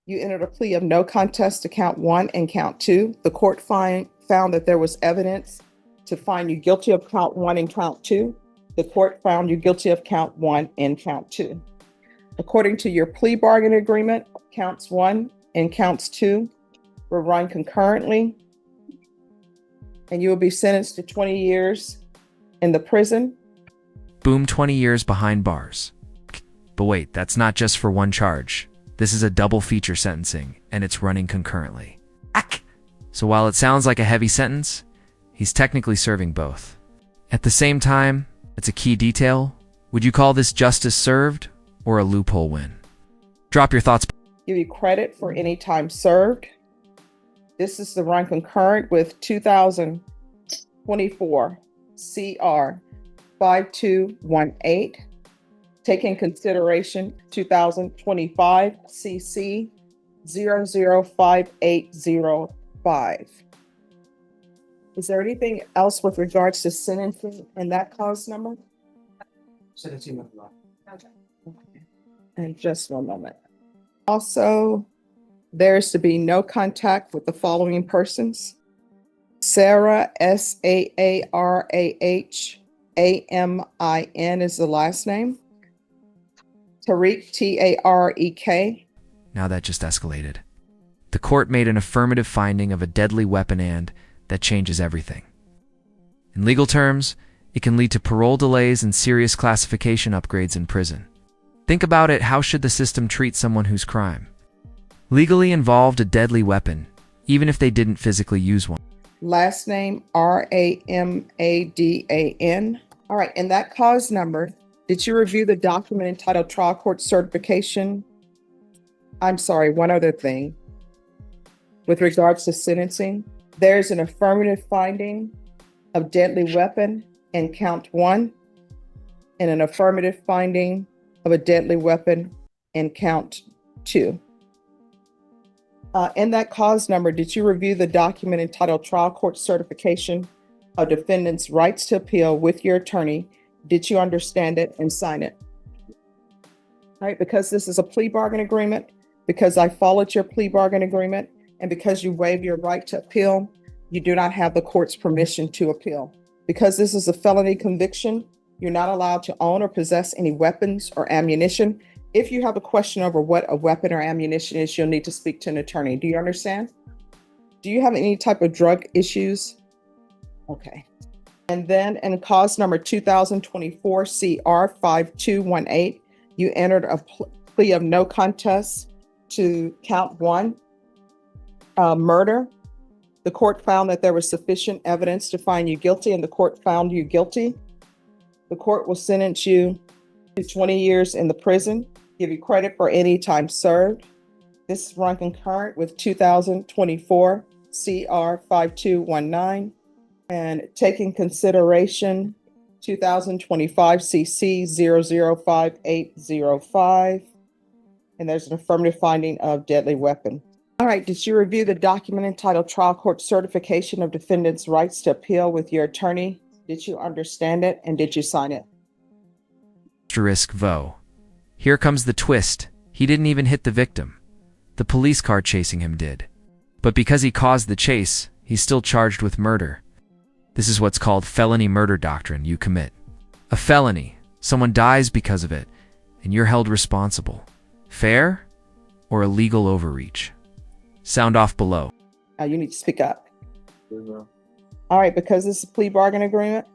You entered a plea of no contest to count one and count two. The court found that there was evidence to find you guilty of count one and count two. The court found you guilty of count one and count two. According to your plea bargain agreement, counts one and counts two will run concurrently, and you will be sentenced to 20 years in the prison. Boom, 20 years behind bars. But wait, that's not just for one charge. This is a double feature sentencing, and it's running concurrently. Ack! So while it sounds like a heavy sentence, he's technically serving both. At the same time, it's a key detail. Would you call this justice served or a loophole win? Drop your thoughts. Give you credit for any time served. This is the run concurrent with 2024 CR 5218. Take in consideration 2025 CC 005805. Is there anything else with regards to sentencing and that cause number? Sentencing of law. Okay. And just one moment. Also, there is to be no contact with the following persons: Sarah, SAARAHAMIN is the last name. Tariq, TAREK. Now that just escalated. The court made an affirmative finding of a deadly weapon, and that changes everything. In legal terms, it can lead to parole delays and serious classification upgrades in prison. Think about it, how should the system treat someone whose crime legally involved a deadly weapon, even if they didn't physically use one? Last name, RAMADAN. All right, and that cause number, did you review the document entitled Trial Court Certification? I'm sorry, one other thing. With regards to sentencing, there's an affirmative finding of deadly weapon in count one, and an affirmative finding of a deadly weapon in count two. In that cause number, did you review the document entitled Trial Court Certification of Defendant's Rights to Appeal with your attorney? Did you understand it and sign it? All right, because this is a plea bargain agreement, because I followed your plea bargain agreement, and because you waive your right to appeal, you do not have the court's permission to appeal. Because this is a felony conviction, you're not allowed to own or possess any weapons or ammunition. If you have a question over what a weapon or ammunition is, you'll need to speak to an attorney. Do you understand? Do you have any type of drug issues? Okay. And then in cause number 2024 CR 5218, you entered a plea of no contest to count one, murder. The court found that there was sufficient evidence to find you guilty, and the court found you guilty. The court will sentence you to 20 years in the prison, give you credit for any time served. This is run concurrent with 2024 CR 5219, and taking consideration 2025 CC 005805. And there's an affirmative finding of deadly weapon. All right, did you review the document entitled Trial Court Certification of Defendant's Rights to Appeal with your attorney? Did you understand it and did you sign it? Asterisk vo. Here comes the twist. He didn't even hit the victim. The police car chasing him did. But because he caused the chase, he's still charged with murder. This is what's called felony murder doctrine. You commit a felony, someone dies because of it, and you're held responsible. Fair or a legal overreach? Sound off below. You need to speak up. All right, because this is a plea bargain agreement,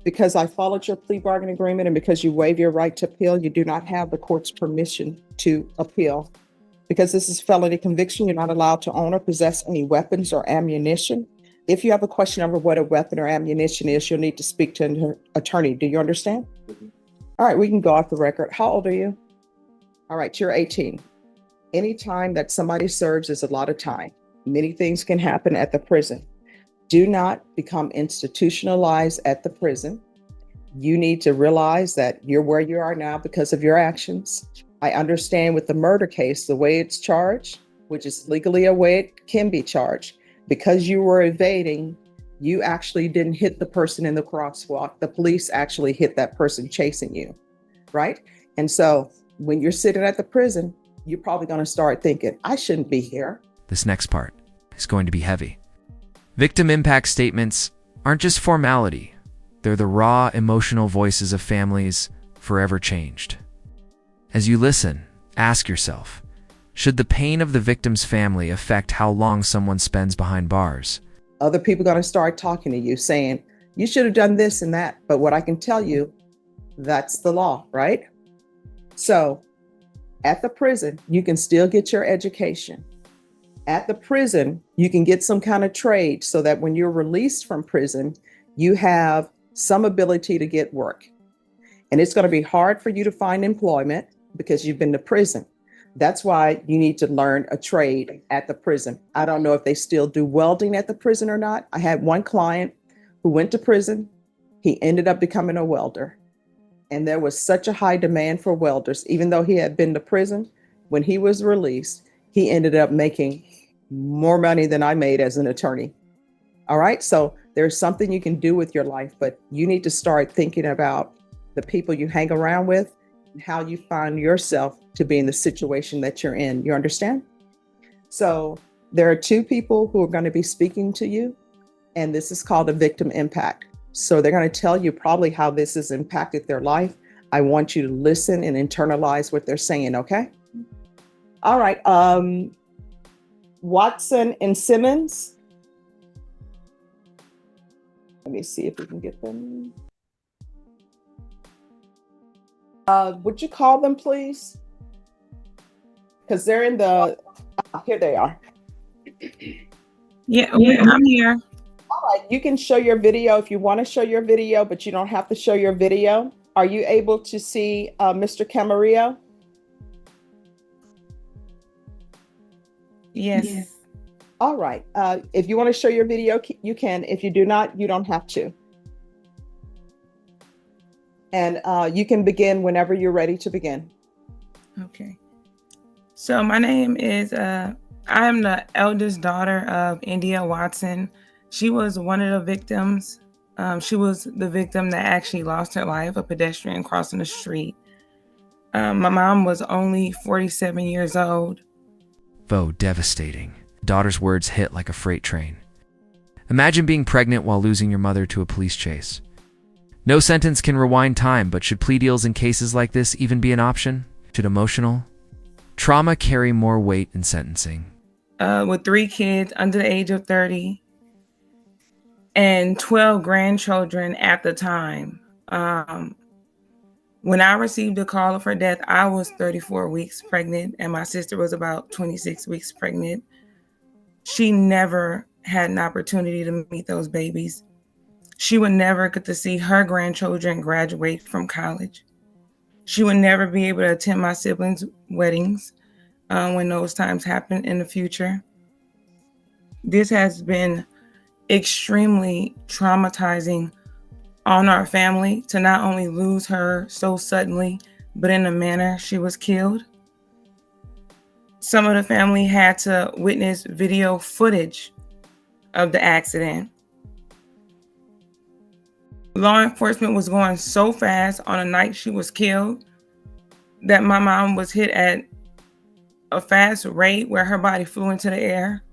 because I followed your plea bargain agreement, and because you waive your right to appeal, you do not have the court's permission to appeal. Because this is felony conviction, you're not allowed to own or possess any weapons or ammunition. If you have a question over what a weapon or ammunition is, you'll need to speak to an attorney. Do you understand? All right, we can go off the record. How old are you? All right, you're 18. Any time that somebody serves is a lot of time. Many things can happen at the prison. Do not become institutionalized at the prison. You need to realize that you're where you are now because of your actions. I understand with the murder case, the way it's charged, which is legally a way it can be charged. Because you were evading, you actually didn't hit the person in the crosswalk. The police actually hit that person chasing you, right? And so when you're sitting at the prison, you're probably going to start thinking, I shouldn't be here. This next part is going to be heavy. Victim impact statements aren't just formality. They're the raw, emotional voices of families forever changed. As you listen, ask yourself, should the pain of the victim's family affect how long someone spends behind bars? Other people are going to start talking to you saying, you should have done this and that. But what I can tell you, that's the law, right? So at the prison, you can still get your education. At the prison, you can get some kind of trade so that when you're released from prison, you have some ability to get work. And it's going to be hard for you to find employment because you've been to prison. That's why you need to learn a trade at the prison. I don't know if they still do welding at the prison or not. I had one client who went to prison. He ended up becoming a welder. And there was such a high demand for welders, even though he had been to prison. When he was released, he ended up making more money than I made as an attorney. All right. So there's something you can do with your life, but you need to start thinking about the people you hang around with and how you find yourself to be in the situation that you're in. You understand? So there are two people who are going to be speaking to you, and this is called a victim impact. So they're going to tell you probably how this has impacted their life. I want you to listen and internalize what they're saying, okay? All right. Watson and Simmons. Let me see if we can get them. Would you call them, please? Because they're in the, here they are. Yeah, I'm here. All right, you can show your video if you want to show your video, but you don't have to show your video. Are you able to see Mr. Camarillo? Yes. All right. If you want to show your video, you can. If you do not, you don't have to. And you can begin whenever you're ready to begin. Okay. So my name is, I am the eldest daughter of India Watson. She was one of the victims. She was the victim that actually lost her life, a pedestrian crossing the street. My mom was only 47 years old. Vo, devastating. Daughter's words hit like a freight train. Imagine being pregnant while losing your mother to a police chase. No sentence can rewind time, but should plea deals in cases like this even be an option? Should emotional trauma carry more weight in sentencing? With 3 kids under the age of 30 and 12 grandchildren at the time. When I received a call of her death, I was 34 weeks pregnant and my sister was about 26 weeks pregnant. She never had an opportunity to meet those babies. She would never get to see her grandchildren graduate from college. She would never be able to attend my siblings' weddings when those times happen in the future. This has been extremely traumatizing on our family to not only lose her so suddenly, but in the manner she was killed. Some of the family had to witness video footage of the accident. Law enforcement was going so fast on the night she was killed that my mom was hit at a fast rate where her body flew into the air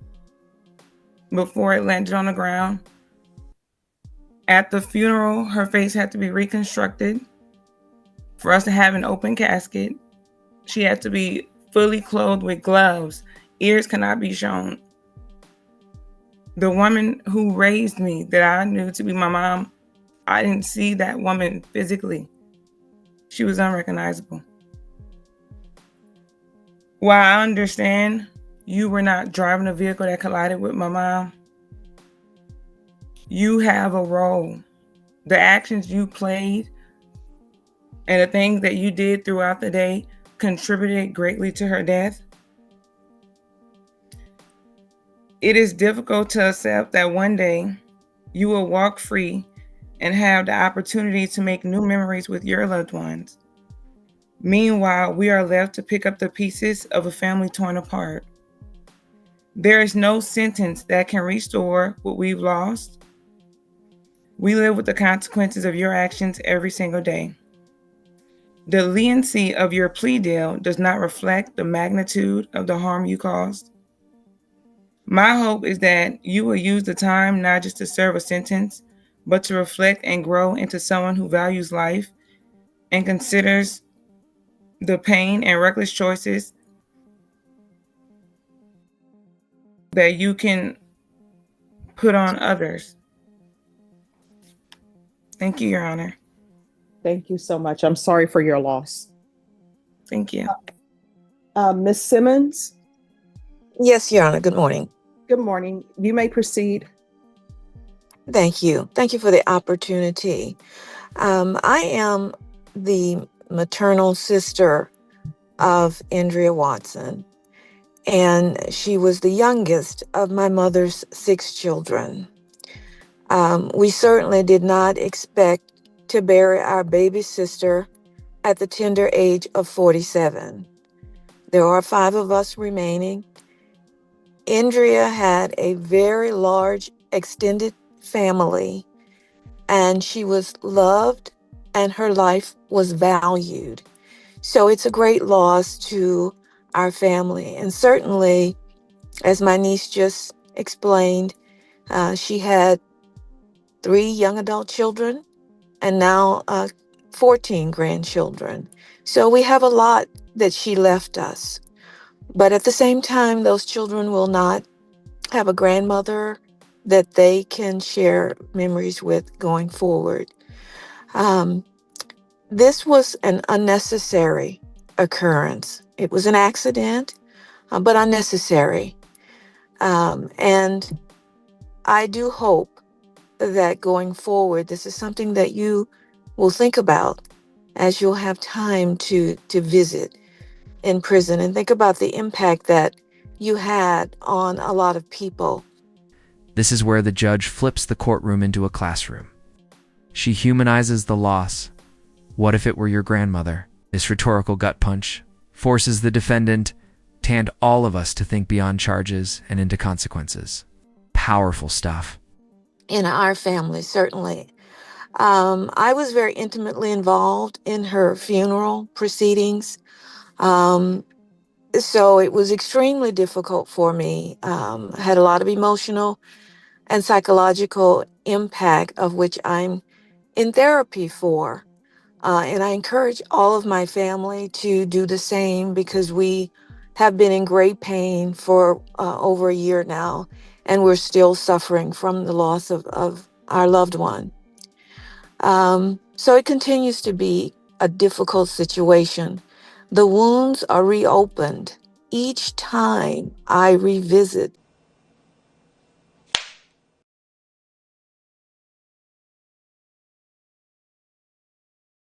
before it landed on the ground. At the funeral, her face had to be reconstructed for us to have an open casket. She had to be fully clothed with gloves. Ears cannot be shown. The woman who raised me that I knew to be my mom, I didn't see that woman physically. She was unrecognizable. While I understand you were not driving a vehicle that collided with my mom, you have a role. The actions you played and the things that you did throughout the day contributed greatly to her death. It is difficult to accept that one day you will walk free and have the opportunity to make new memories with your loved ones. Meanwhile, we are left to pick up the pieces of a family torn apart. There is no sentence that can restore what we've lost. We live with the consequences of your actions every single day. The leniency of your plea deal does not reflect the magnitude of the harm you caused. My hope is that you will use the time not just to serve a sentence, but to reflect and grow into someone who values life and considers the pain and reckless choices that you can put on others. Thank you, Your Honor. Thank you so much. I'm sorry for your loss. Thank you. Ms. Simmons, Yes, Your Honor. Good morning. good morning. You may proceed. Thank you. Thank you for the opportunity. I am the maternal sister of Andrea Watson, and she was the youngest of my mother's 6 children. We certainly did not expect to bury our baby sister at the tender age of 47. There are 5 of us remaining. Andrea had a very large extended family, and she was loved and her life was valued. So it's a great loss to our family. And certainly, as my niece just explained, she had 3 young adult children and now 14 grandchildren. So we have a lot that she left us. But at the same time, those children will not have a grandmother that they can share memories with going forward. This was an unnecessary occurrence. It was an accident, but unnecessary. And I do hope that going forward, this is something that you will think about as you'll have time to visit in prison and think about the impact that you had on a lot of people. This is where the judge flips the courtroom into a classroom. She humanizes the loss. What if it were your grandmother? This rhetorical gut punch forces the defendant and all of us to think beyond charges and into consequences. Powerful stuff. In our family, certainly. I was very intimately involved in her funeral proceedings. So it was extremely difficult for me. Had a lot of emotional and psychological impact, of which I'm in therapy for. And I encourage all of my family to do the same, because we have been in great pain for over a year now, and we're still suffering from the loss of our loved one. So it continues to be a difficult situation. The wounds are reopened each time I revisit